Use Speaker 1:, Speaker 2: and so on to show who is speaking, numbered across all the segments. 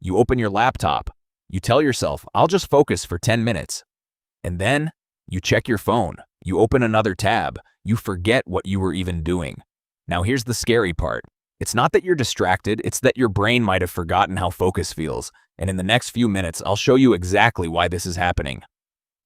Speaker 1: You open your laptop. You tell yourself, I'll just focus for 10 minutes. And then you check your phone. You open another tab. You forget what you were even doing. Now here's the scary part. It's not that you're distracted, it's that your brain might have forgotten how focus feels. And in the next few minutes, I'll show you exactly why this is happening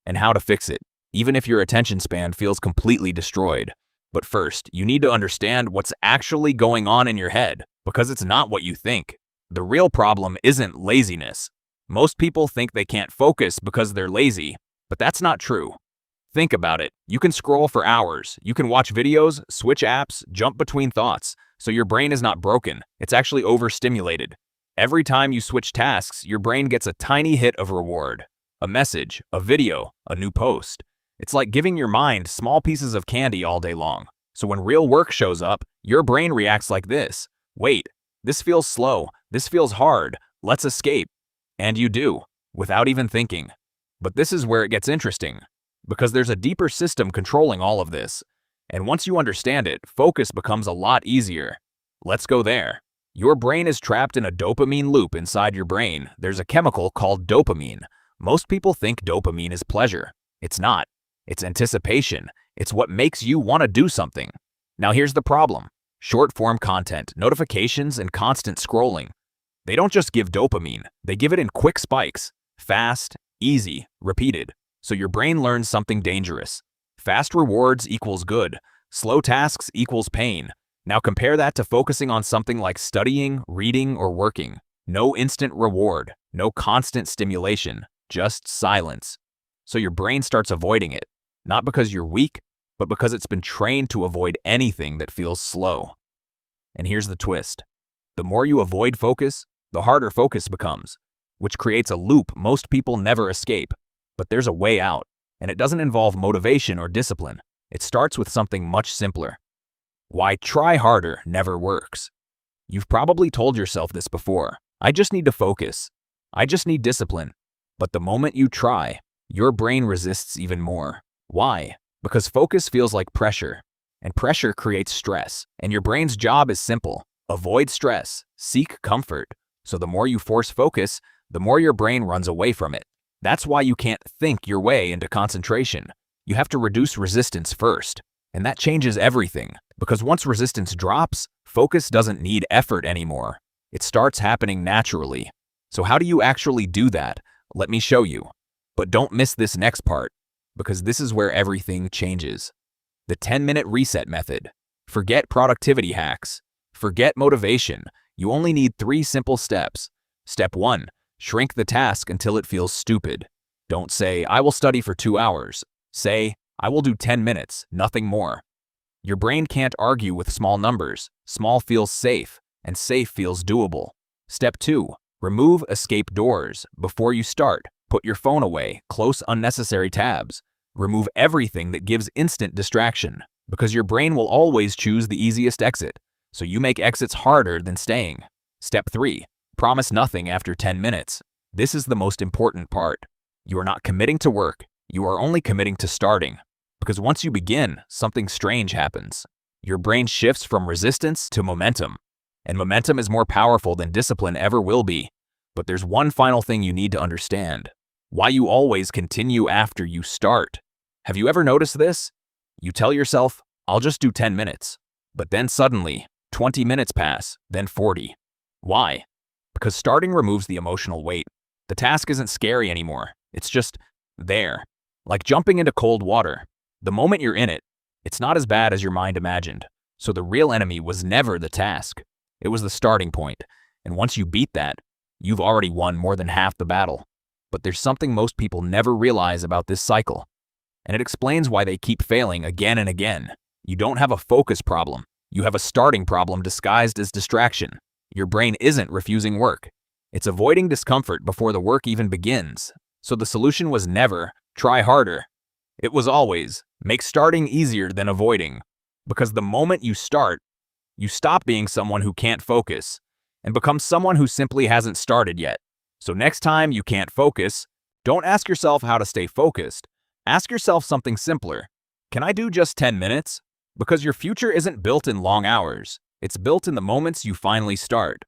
Speaker 1: and how to fix it, even if your attention span feels completely destroyed. But first, you need to understand what's actually going on in your head, because it's not what you think. The real problem isn't laziness. Most people think they can't focus because they're lazy, but that's not true. Think about it. You can scroll for hours. You can watch videos, switch apps, jump between thoughts. So your brain is not broken. It's actually overstimulated. Every time you switch tasks, your brain gets a tiny hit of reward. A message, a video, a new post. It's like giving your mind small pieces of candy all day long. So when real work shows up, your brain reacts like this. Wait, this feels slow. This feels hard. Let's escape. And you do, without even thinking. But this is where it gets interesting, because there's a deeper system controlling all of this. And once you understand it, focus becomes a lot easier. Let's go there. Your brain is trapped in a dopamine loop inside your brain. There's a chemical called dopamine. Most people think dopamine is pleasure. It's not. It's anticipation. It's what makes you want to do something. Now here's the problem. Short-form content, notifications, and constant scrolling. They don't just give dopamine. They give it in quick spikes. Fast, easy, repeated. So your brain learns something dangerous. Fast rewards equals good. Slow tasks equals pain. Now compare that to focusing on something like studying, reading, or working. No instant reward. No constant stimulation. Just silence. So your brain starts avoiding it. Not because you're weak, but because it's been trained to avoid anything that feels slow. And here's the twist. The more you avoid focus, the harder focus becomes, which creates a loop most people never escape. But there's a way out, and it doesn't involve motivation or discipline. It starts with something much simpler. Why try harder never works. You've probably told yourself this before. I just need to focus. I just need discipline. But the moment you try, your brain resists even more. Why? Because focus feels like pressure, and pressure creates stress, and your brain's job is simple. Avoid stress, seek comfort. So the more you force focus, the more your brain runs away from it. That's why you can't think your way into concentration. You have to reduce resistance first, and that changes everything, because once resistance drops, focus doesn't need effort anymore. It starts happening naturally. So how do you actually do that? Let me show you. But don't miss this next part, because this is where everything changes. The 10-minute reset method. Forget productivity hacks. Forget motivation. You only need 3 simple steps. Step 1. Shrink the task until it feels stupid. Don't say, I will study for 2 hours. Say, I will do 10 minutes, nothing more. Your brain can't argue with small numbers. Small feels safe, and safe feels doable. Step 2. Remove escape doors. Before you start, put your phone away, close unnecessary tabs. Remove everything that gives instant distraction, because your brain will always choose the easiest exit, so you make exits harder than staying. Step 3. Promise nothing after 10 minutes. This is the most important part. You are not committing to work. You are only committing to starting. Because once you begin, something strange happens. Your brain shifts from resistance to momentum. And momentum is more powerful than discipline ever will be. But there's one final thing you need to understand. Why you always continue after you start. Have you ever noticed this? You tell yourself, I'll just do 10 minutes. But then suddenly, 20 minutes pass, then 40. Why? Because starting removes the emotional weight. The task isn't scary anymore. It's just there. Like jumping into cold water. The moment you're in it, it's not as bad as your mind imagined. So the real enemy was never the task. It was the starting point. And once you beat that, you've already won more than half the battle. But there's something most people never realize about this cycle. And it explains why they keep failing again and again. You don't have a focus problem. You have a starting problem disguised as distraction. Your brain isn't refusing work. It's avoiding discomfort before the work even begins. So the solution was never, try harder. It was always, make starting easier than avoiding. Because the moment you start, you stop being someone who can't focus and become someone who simply hasn't started yet. So next time you can't focus, don't ask yourself how to stay focused. Ask yourself something simpler. Can I do just 10 minutes? Because your future isn't built in long hours. It's built in the moments you finally start.